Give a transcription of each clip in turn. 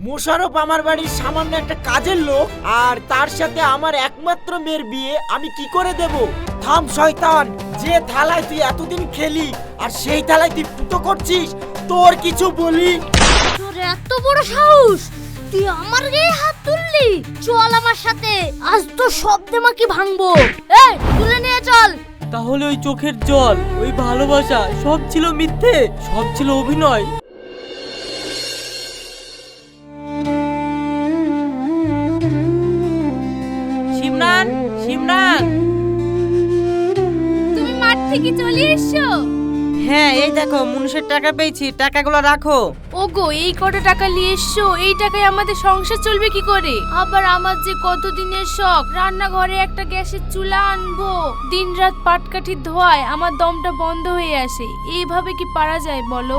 মোশাররফ আমার বাড়ির সামান্য একটা কাজের লোক, আর তার সাথে আমার একমাত্র মেয়ের বিয়ে আমি কি করে দেব? থাম শয়তান, যে থালায় তুই এতদিন খেলি আর সেই থালায় তুই ফুটো করছিস, তোর কিছু বলি? তোর এত বড় সাহস, তুই আমার গায়ে হাত তুললি? চল আমার সাথে, আজ তো সব দেমাকি ভাঙবো। এই তুলে নিয়ে চল। তাহলে ওই চোখের জল, ওই ভালোবাসা সব ছিল মিথ্যে, সব ছিল অভিনয়। সিমরান, সিমরান, তুমি মাঠ থেকে চলে এসছো? হ্যাঁ এই দেখো মুনিশের টাকা পেয়েছি, টাকাগুলো রাখো। ওগো, এই কত টাকা নিয়ে এসছো? এই টাকায় আমাদের সংসার চলবে কি করে? আবার আমার যে কতদিনের শখ রান্নাঘরে একটা গ্যাসের চুলা আনবো। দিনরাত পাটকাঠির ধোয়ায় আমার দমটা বন্ধ হয়ে আসে। এইভাবে কি পারা যায় বলো?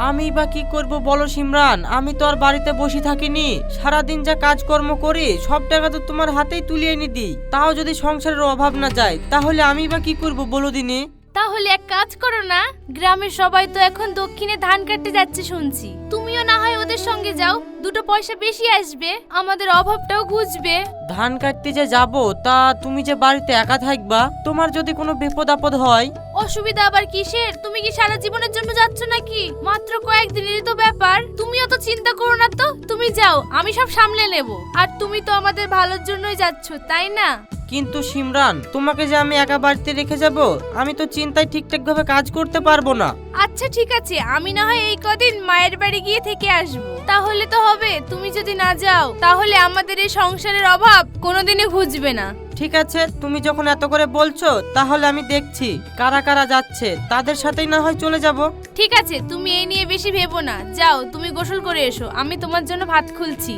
আমি বা কি করব বলো সিমরান, আমি তো আর বাড়িতে বসে থাকিনি, সারাদিন যা কাজকর্ম করি সব টাকা তো তোমার হাতেই তুলে এনে দিই। তাও যদি সংসারের অভাব না যায় তাহলে আমি বা কি করব বলো দিনে? তাহলে এক কাজ করো না, গ্রামের সবাই তো এখন দক্ষিণে ধান কাটতে যাচ্ছে শুনছি, তুমিও না হয় ওদের সঙ্গে যাও, দুটো পয়সা বেশি আসবে, আমাদের অভাবটাও ঘুচবে। ধান কাটতে যে যাব, তা তুমি যে বাড়িতে একা থাকবা, তোমার যদি কোনো বিপদ আপদ হয়? অসুবিধা আবার কিসের? তুমি কি সারা জীবনের জন্য যাচ্ছ নাকি? মাত্র কয়েকদিনেরই তো ব্যাপার, তুমিও তো চিন্তা করো না তো, তুমি যাও, আমি সব সামলে নেব। আর তুমি তো আমাদের ভালোর জন্যই যাচ্ছ, তাই না? কিন্তু সিমরান, তোমাকে যে আমি একা বাড়িতে রেখে যাব, আমি তো চিন্তায় ঠিকঠাক ভাবে কাজ করতে পারবো না। আচ্ছা ঠিক আছে, আমি না হয় এই কদিন মায়ের বাড়ি গিয়ে থেকে আসবো, তাহলে তো হবে। তুমি যদি না যাও তাহলে আমাদের এই সংসারের অভাব কোনোদিনই ঘুচবে না। ঠিক আছে, তুমি যখন এত করে বলছো তাহলে আমি দেখছি কারা কারা যাচ্ছে, তাদের সাথেই না হয় চলে যাব। ঠিক আছে, তুমি এই নিয়ে বেশি ভেবো না, যাও তুমি গোসল করে এসো, আমি তোমার জন্য ভাত খুলছি।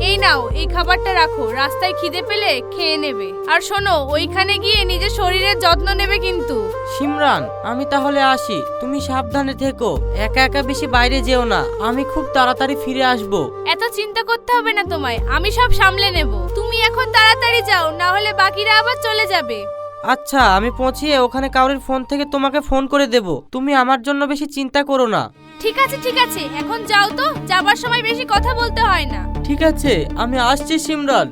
এই নাও, এই খাবারটা রাখো, রাস্তায় খিদে পেলে খেয়ে নেবে। আর শোনো, ওইখানে গিয়ে নিজের শরীরের যত্ন নেবে কিন্তু। সিমরান, আমি তাহলে আসি, তুমি সাবধানে থেকো, একা একা বেশি বাইরে যেও না, আমি খুব তাড়াতাড়ি ফিরে আসবো। এত চিন্তা করতে হবে না তোমায়, আমি সব সামলে নেব। তুমি এখন তাড়াতাড়ি যাও, না হলে বাকিরা আবার চলে যাবে। আচ্ছা, আমি পৌঁছিয়ে ওখানে কারোর ফোন থেকে তোমাকে ফোন করে দেব, তুমি আমার জন্য বেশি চিন্তা করো না। ঠিক আছে ঠিক আছে, এখন যাও তো, যাবার সময় বেশি কথা বলতে হয় না। ঠিক আছে, আমি আসছি সিমরান।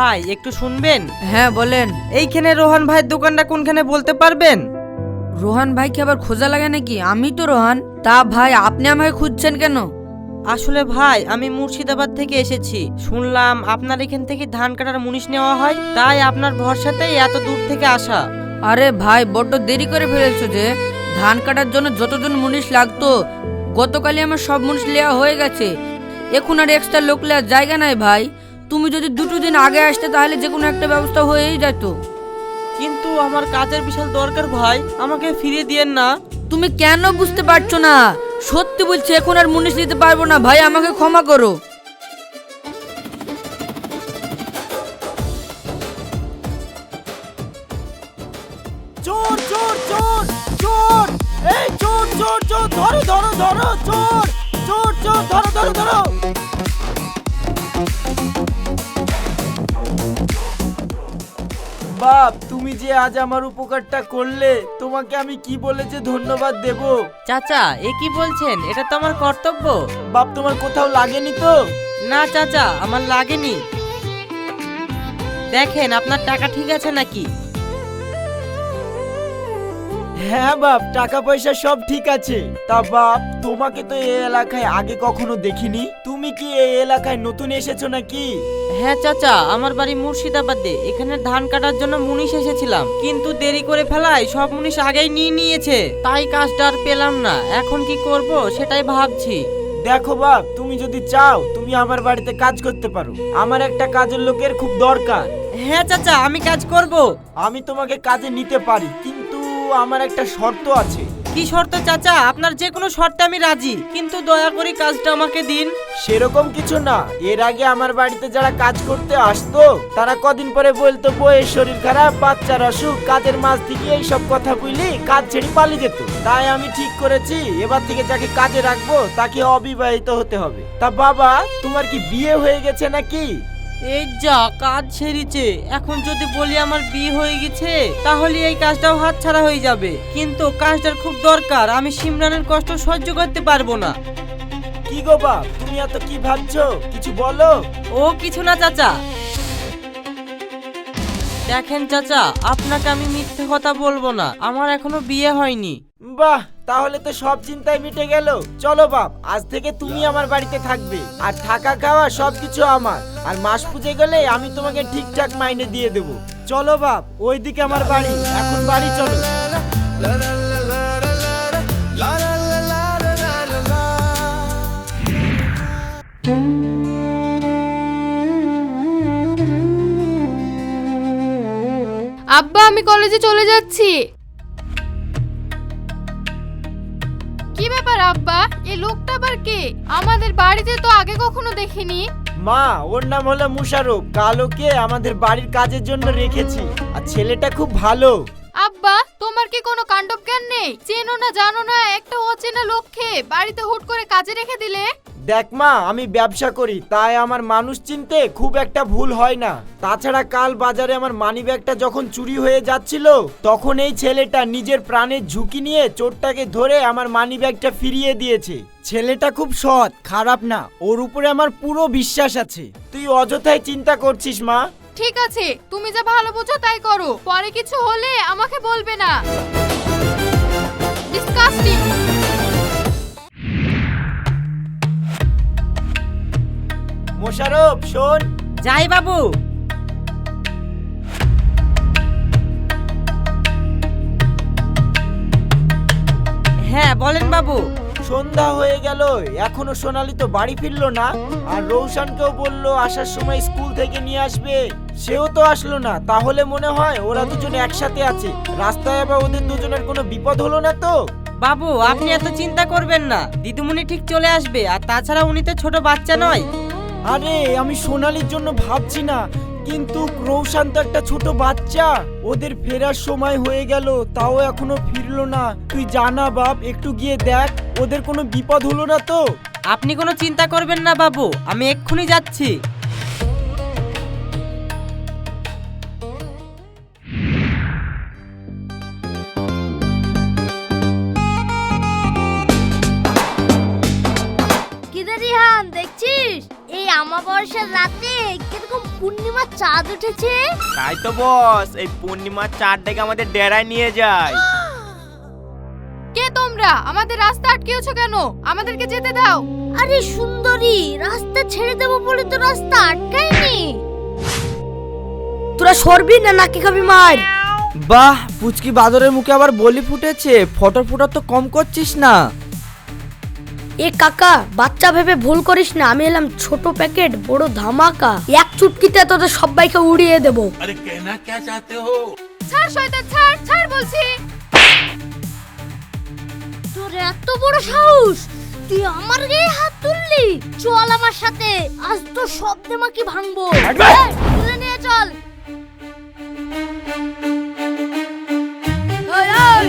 ভাই একটু শুনবেন? হ্যাঁ বলেন। এইখানে রোহান ভাইয়ের দোকানটা কোনখানে বলতে পারবেন? রোহান ভাইকে আবার খোঁজা লাগে নাকি? আমি তো রোহান। তা ভাই, আপনি আমাকে খুঁজছেন কেন? আসলে ভাই, আমি মুর্শিদাবাদ থেকে এসেছি, শুনলাম আপনার এখান থেকে ধান কাটার মুনিশ নেওয়া হয়, তাই আপনার ভরসাতেই এত দূর থেকে আসা। আরে ভাই, বড্ড দেরি করে ফেলেছো যে। ধান কাটার জন্য যতজন মুনিশ লাগতো গতকালই আমার সব মুনিশ নেওয়া হয়ে গেছে। এখন আর এক্সট্রা লোক নেওয়ার জায়গা নাই ভাই। তুমি যদি দুটো দিন আগে আসতে তাহলে যে কোনো একটা ব্যবস্থা হয়েই যেত। কিন্তু আমার কাজের বিশাল দরকার ভাই, আমাকে ফিরিয়ে দিয়েন না। তুমি কেন বুঝতে পারছো না? সত্যি বলছি, এখন আর মুনিশ নিতে পারবো না ভাই, আমাকে ক্ষমা করো। চোর চোর চোর চোর, এই চোর চোর চোর, ধরো ধরো ধরো, চোর চোর চোর, ধরো ধরো ধরো। বাপ, তুমি যে আজ আমার উপকারটা করলে, তোমাকে আমি কি বলে যে ধন্যবাদ দেব? চাচা, এ কি বলছেন? এটা তো আমার কর্তব্য। বাপ, তোমার কোথাও লাগেনি তো? না চাচা, আমার লাগেনি। দেখেন আপনার টাকা ঠিক আছে নাকি? হ্যাঁ বাপ, টাকা পয়সা সব ঠিক আছে। তা বাপ, তোমাকে তো এই এলাকায় আগে কখনো দেখিনি, তুমি কি এই এলাকায় নতুন এসেছো নাকি? হ্যাঁ চাচা, আমার বাড়ি মুর্শিদাবাদে, এখানে ধান কাটার জন্য মুনিশ এসেছিলাম, কিন্তু দেরি করে ফেলায় সব মুনিশ আগেই নিয়ে নিয়েছে, তাই কাজটা আর পেলাম না। এখন কি করব সেটাই ভাবছি। দেখো বাপ, তুমি যদি চাও তুমি আমার বাড়িতে কাজ করতে পারো, আমার একটা কাজের লোকের খুব দরকার। হ্যাঁ চাচা, আমি কাজ করব। আমি তোমাকে কাজে নিতে পারি, কিন্তু আমার একটা শর্ত আছে। কি শর্ত চাচা? আপনার যে কোনো শর্তে আমি রাজি, কিন্তু দয়া করে কাজটা আমাকে দিন। সেরকম কিছু না, এর আগে আমার বাড়িতে যারা কাজ করতে আসতো তারা কদিন পরে বলতো বউয়ের শরীর খারাপ, বাচ্চার অসুখ, কাজের মাঝ থেকে এইসব কথা বুঝলি কাজ ছেড়ে পালিয়ে যেত। তাই আমি ঠিক করেছি এবার থেকে যাকে কাজে রাখবো তাকে অবিবাহিত হতে হবে। তা বাবা, তোমার কি বিয়ে হয়ে গেছে নাকি? এই যা কাজ ছেড়েছে, এখন যদি বলি আমার বিয়ে হয়ে গেছে তাহলে এই কাজটাও হাতছাড়া হয়ে যাবে। কিন্তু কাজটার খুব দরকার, আমি সিমরানের কষ্ট সহ্য করতে পারবো না। কি গো বাপ, তুমি এত কি ভাবছো? কিছু বলো। ও কিছু না চাচা। দেখেন চাচা, আপনাকে আমি মিথ্যে কথা বলবো না, আমার এখনো বিয়ে হয়নি। বাহ, তাহলে তো সব চিন্তায় মিটে গেল। চলো বাপ, আজ থেকে তুমি আমার বাড়িতে থাকবে, আর থাকা খাওয়া সবকিছু আমার। আর মাস পুজে গেলে আমি তোমাকে ঠিকঠাক মাইনে দিয়ে দেবো। চলো বাপ, ওইদিকে আমার বাড়ি, এখন বাড়ি চলো। আব্বা, আমি কলেজে চলে যাচ্ছি। কি ব্যাপার আব্বা, এই লোকটা আবার কে? আমাদের বাড়িতে তো আগে কখনো দেখিনি। মা, ওর নাম হলো মুশারফ। কাল ওকে আমাদের বাড়ির কাজের জন্য রেখেছি, আর ছেলেটা খুব ভালো। আব্বা, তোমার কি কোনো কাণ্ডব জ্ঞান নেই? চেনো না জানো না একটা অচেনা লোককে বাড়িতে হুট করে কাজে রেখে দিলে? দেখ মা, আমি ব্যবসা করি, তাই আমার মানুষ চিনতে খুব একটা ভুল হয় না। তাছাড়া কাল বাজারে আমার মানিব্যাগটা যখন চুরি হয়ে যাচ্ছিল তখন এই ছেলেটা নিজের প্রাণের ঝুঁকি নিয়ে চোরটাকে ধরে আমার মানিব্যাগটা ফিরিয়ে দিয়েছে। ছেলেটা খুব সৎ, খারাপ না, ওর উপরে আমার পুরো বিশ্বাস আছে। তুই অযথাই চিন্তা করছিস মা। ঠিক আছে, তুমি যা ভালো বোঝো তাই করো, পরে কিছু হলে আমাকে বলবে না। ডিসকাস্টিং। মোশারফ শোন। যাই বাবু। হ্যাঁ বলেন বাবু। সন্ধ্যা হয়ে গেল, এখনো সোনালি তো বাড়ি ফিরলো না। আর রৌশনকেও বললো আসার সময় স্কুল থেকে নিয়ে আসবে, সেও তো আসলো না। তাহলে মনে হয় ওরা দুজন একসাথে আছে। রাস্তায় আবার ওদের দুজনের কোনো বিপদ হলো না তো? বাবু আপনি এত চিন্তা করবেন না, দিদিমণি ঠিক চলে আসবে। আর তাছাড়া উনি তো ছোট বাচ্চা নয়। আরে আমি সোনালির জন্য ভাবছি না, কিন্তু রৌশন তো একটা ছোট বাচ্চা। ওদের ফেরার সময় হয়ে গেল, তাও এখনো ফিরলো না। তুই জানা বাপ, একটু গিয়ে দেখ ওদের কোনো বিপদ হলো না তো। আপনি কোনো চিন্তা করবেন না বাবু, আমি এক্ষুনি যাচ্ছি। কিরে রিহান, দেখছিস এই অমাবস্যার রাতে কিরকম পূর্ণিমার চাঁদ উঠেছে? তাই তো বস, এই পূর্ণিমার চাঁদটাকে আমাদের ডেরায় নিয়ে যায়। কে তোমরা? আমাদের রাস্তা আটকেছো কেন? আমাদেরকে যেতে দাও। আরে সুন্দরী, রাস্তা ছেড়ে দেবো বলে তো রাস্তা আটকায়নি। তোরা সরবি না নাকি খাবি মার? বাহ, পুচকি বাদরের মুখে আবার বলি ফুটেছে। ফটর ফুটর তো কম করছিস না। এ কাকা, বাচ্চা ভেবে ভুল করিস না। আমি এলাম ছোট প্যাকেট বড় ধামাকা, এক চুটকিতে তোদের সবাইকে উড়িয়ে দেবো। ছাড় শয়তান, ছাড় ছাড় বলছি। তোর এত বড় সাহস, তুই আমার গায়ে হাত তুললি? চল আমার সাথে, আজ তো সব দেমাকি ভাঙবো। এই, তুলে নিয়ে চল। এই, এই।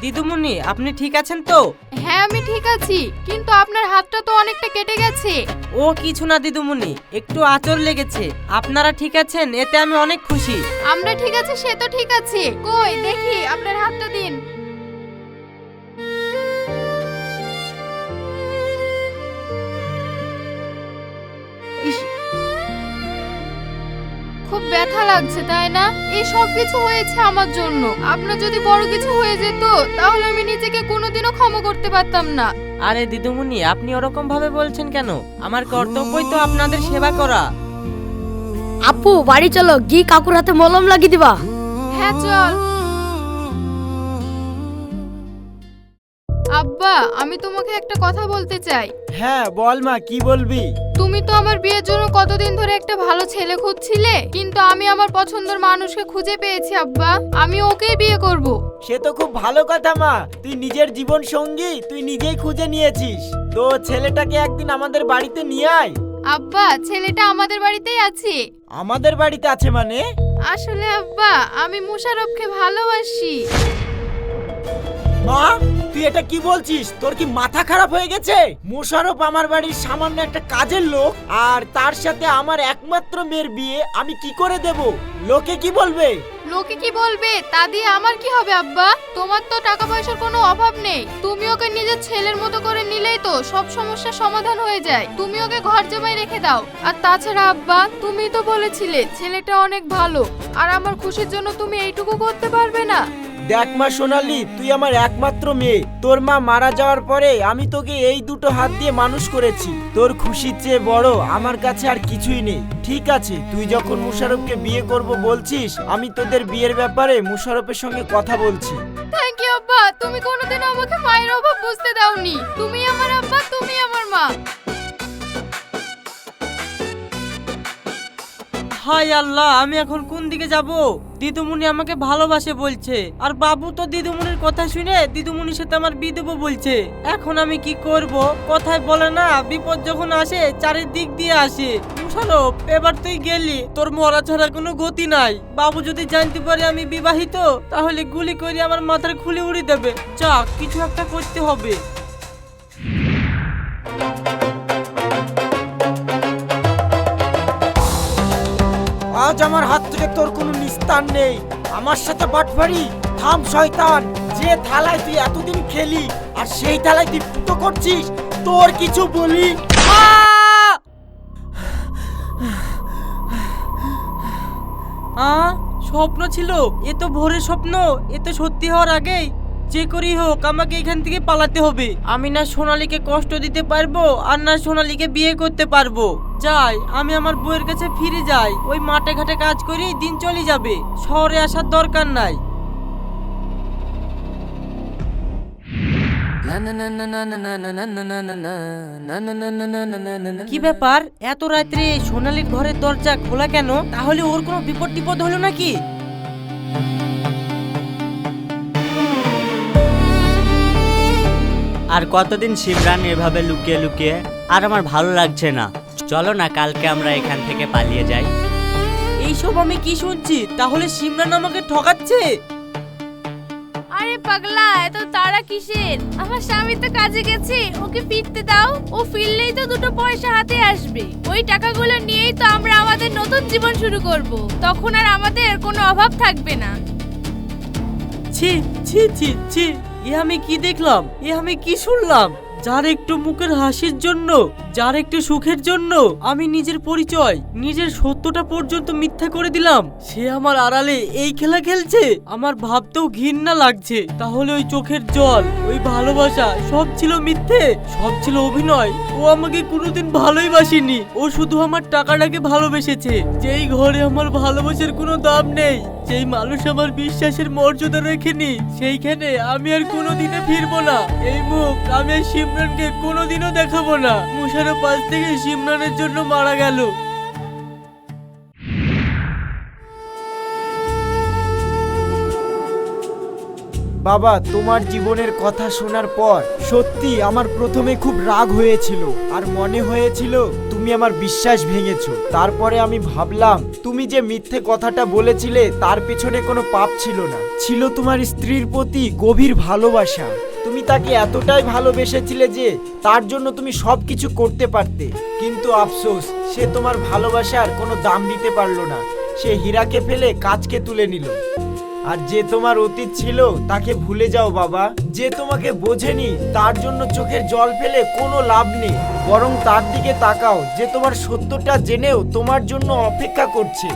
দিদুমণি আপনি ঠিক আছেন তো? হ্যাঁ আমি ঠিক আছি, কিন্তু আপনার হাতটা তো অনেকটা কেটে গেছে। ও কিছু না দিদুমণি, একটু আঁচড় লেগেছে। আপনারা ঠিক আছেন এতে আমি অনেক খুশি। আমরা ঠিক আছি, সে তো ঠিক আছে। কই দেখি আপনার হাতটা দিন। ইস, খুব ব্যথা লাগছে তাই না? এই সব কিছু হয়েছে আমার জন্য। আপনার যদি বড় কিছু হয়ে যেত তাহলে আমি নিজেকে কোনোদিনও ক্ষমা করতে পারতাম না। আরে দিদুমণি আপনি ওরকম ভাবে বলছেন কেন? আমার কর্তব্যই তো আপনাদের সেবা করা। আপু বাড়ি চলো, গিয়ে কাকুর হাতে মলম লাগিয়ে দিবা। হ্যাঁ চল। আব্বা, আমি তোমাকে একটা কথা বলতে চাই। হ্যাঁ বল মা, কি বলবি? তুমি তো আমার বিয়ের জন্য কতদিন ধরে একটা ভালো ছেলে খুঁজছিলে, কিন্তু আমি আমার পছন্দের মানুষকে খুঁজে পেয়েছি আব্বা। আমি ওকেই বিয়ে করব। সে তো খুব ভালো কথা মা, তুই নিজের জীবন সঙ্গী তুই নিজেই খুঁজে নিয়েছিস। তো ছেলেটাকে একদিন আমাদের বাড়িতে নিয়ে আয়। আব্বা, ছেলেটা আমাদের বাড়িতেই আছে। আমাদের বাড়িতে আছে মানে? আসলে আব্বা, আমি মুশারফকে ভালোবাসি। মা তুই এটা কি বলছিস? তোর কি মাথা খারাপ হয়ে গেছে? মোশাররফ আমার বাড়ির সামান্য একটা কাজের লোক, আর তার সাথে আমার একমাত্র মেয়ের বিয়ে আমি কি করে দেব? লোকে কি বলবে? লোকে কি বলবে তা দিয়ে আমার কি হবে আব্বা? তোমার তো টাকা পয়সার কোনো অভাব নেই। তুমি ওকে নিজের ছেলের মতো করে নিলেই তো সব সমস্যার সমাধান হয়ে যায়। তুমি ওকে ঘর জমায় রেখে দাও। আর তাছাড়া আব্বা, তুমি তো বলেছিলে ছেলেটা অনেক ভালো, আর আমার খুশির জন্য তুমি এইটুকু করতে পারবে না? দেখ মা সোনালি, তুই আমার একমাত্র মেয়ে। তোর মা মারা যাওয়ার পরে আমি তোকে এই দুটো হাত দিয়ে মানুষ করেছি। তোর খুশির চেয়ে বড় আমার কাছে আর কিছুই নেই। ঠিক আছে, তুই যখন মুশাররফকে বিয়ে করব বলছিস, আমি তোদের বিয়ের ব্যাপারে মুশাররফের সঙ্গে কথা বলছি। থ্যাংক ইউ আব্বা, তুমি কোনোদিনও আমাকে মায়ের অভাব বুঝতে দাওনি। তুমি আমার আব্বা, তুমি আমার মা। হায় আল্লাহ, আমি এখন কোন দিকে যাব? দিদুমণি আমাকে ভালোবাসে বলছে, আর বাবু তো দিদুমণির কথা শুনে দিদুমণির সাথে আমার বিয়ে দেবো বলছে। এখন আমি কি করব? কথায় বলে না, বিপদ যখন আসে চারিদিক দিয়ে আসে। মুশাররফ, এবার তুই গেলি, তোর মরা ছাড়া কোনো গতি নাই। বাবু যদি জানতে পারে আমি বিবাহিত, তাহলে গুলি করে আমার মাথার খুলে উড়ে দেবে। যাক, কিছু একটা করতে হবে। আজ আমার হাত থেকে তোর কোনো নিস্তার নেই। আমার সাথে বাটফারি, থাম শয়তান। যে থালায় তুই এতদিন খেলি আর সেই থালায় তুই ফুটো করছিস, তোর কিছু বলি? স্বপ্ন ছিল? এ তো ভোরের স্বপ্ন। এ তো সত্যি হওয়ার আগেই যে করি হোক আমাকে এখান থেকে পালাতে হবে। আমি না সোনালীকে কষ্ট দিতে পারবো, আর না সোনালীকে বিয়ে করতে পারবো। যাই, আমি আমার বউয়ের কাছে ফিরে যাই। ওই মাঠে ঘাটে কাজ করি দিন চলে যাবে, শহরে আসার দরকার নাই। কি ব্যাপার, এত রাত্রে সোনালীর ঘরের দরজা খোলা কেন? তাহলে ওর কোনো বিপদ টিপদ হলো নাকি? আর কতদিন সিমরান এভাবে লুকিয়ে লুকিয়ে? আর আমার ভালো লাগছে না। চলো না কালকে আমরা এখান থেকে পালিয়ে যাই। এইসব আমি কি শুনছি? তাহলে সিমরান আমাকে ঠকাচ্ছে? আরে পাগলা, এত তাড়া কিসের? আমার স্বামী তো কাজে গেছে, ওকে ফিরতে দাও। ও ফিরলেই তো দুটো পয়সা হাতে আসবে। ওই টাকাগুলো নিয়েই তো আমরা আমাদের নতুন জীবন শুরু করব। তখন আর আমাদের কোনো অভাব থাকবে না। ছি ছি ছি ছি, এ আমি কি দেখলাম? এ আমি কি শুনলাম? যার একটু মুখের হাসির জন্য, যার একটু সুখের জন্য আমি নিজের পরিচয়, নিজের সত্যটা পর্যন্ত মিথ্যা করে দিলাম, সে আমার আড়ালে এই খেলা খেলছে। আমার ভাবতেও ঘৃণা লাগছে। তাহলে ওই চোখের জল, ওই ভালোবাসা সব ছিল মিথ্যে, সব ছিল অভিনয়। ও আমাকে কোনোদিন ভালোই বাসেনি। ও শুধু আমার টাকাটাকে ভালোবেসেছে। যেই ঘরে আমার ভালোবাসার কোনো দাম নেই, যেই মানুষ আমার বিশ্বাসের মর্যাদা রেখেনি, সেইখানে আমি আর কোনোদিনে ফিরবো না। এই মুখ আমি আর সিমরানকে কোনোদিনও দেখাবো না। মুশাররফ পাশ থেকে সিমরানের জন্য মারা গেল। বাবা, তোমার জীবনের কথা শোনার পর সত্যি আমার প্রথমে খুব রাগ হয়েছিল আর মনে হয়েছিল তুমি আমার বিশ্বাস ভেঙেছো। তারপরে আমি ভাবলাম তুমি যে মিথ্যে কথাটা বলেছিলে তার পেছনে কোনো পাপ ছিল না, ছিল তোমার স্ত্রীর প্রতি গভীর ভালোবাসা। তুমি তাকে এতটাই ভালোবেসেছিলে যে তার জন্য তুমি সবকিছু করতে পারতে, কিন্তু আফসোস সে তোমার ভালোবাসার কোনো দাম দিতে পারলো না। সে হীরাকে ফেলে কাঁচকে তুলে নিল। আর যে তোমার অতীত ছিল তাকে ভুলে যাও বাবা। যে তোমাকে বোঝেনি তার জন্য চোখের জল ফেলে কোনো লাভ নেই, বরং তার দিকে তাকাও যে তোমার সত্যটা জেনেও তোমার জন্য অপেক্ষা করছে।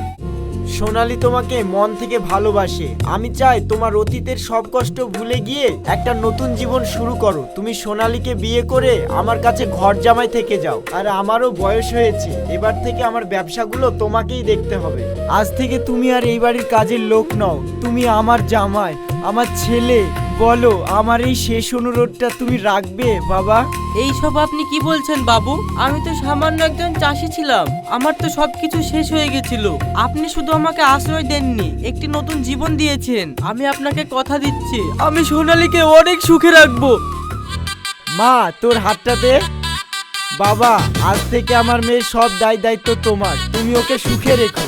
সোনালি তোমাকে মন থেকে ভালোবাসে। আমি চাই তোমার অতীতের সব কষ্ট ভুলে গিয়ে একটা নতুন জীবন শুরু করো। তুমি সোনালিকে বিয়ে করে আমার কাছে ঘর জামাই থেকে যাও। আর আমারও বয়স হয়েছে, এবার থেকে আমার ব্যবসাগুলো তোমাকেই দেখতে হবে। আজ থেকে তুমি আর এই বাড়ির কাজের লোক নও, তুমি আমার জামাই, আমার ছেলে। বলো, আমার এই শেষ অনুরোধটা তুমি রাখবে বাবা? এইসব আপনি কি বলছেন বাবু? আমি তো সামান্য একজন চাষি ছিলাম, আমার তো সবকিছু শেষ হয়ে গেছিল। আপনি শুধু আমাকে আশ্রয় দেননি, একটি নতুন জীবন দিয়েছেন। আমি আপনাকে কথা দিচ্ছি, আমি সোনালীকে অনেক সুখে রাখবো। মা, তোর হাতটা দে। বাবা, আজ থেকে আমার মেয়ের সব দায় দায়িত্ব তোমার, তুমি ওকে সুখে রেখো।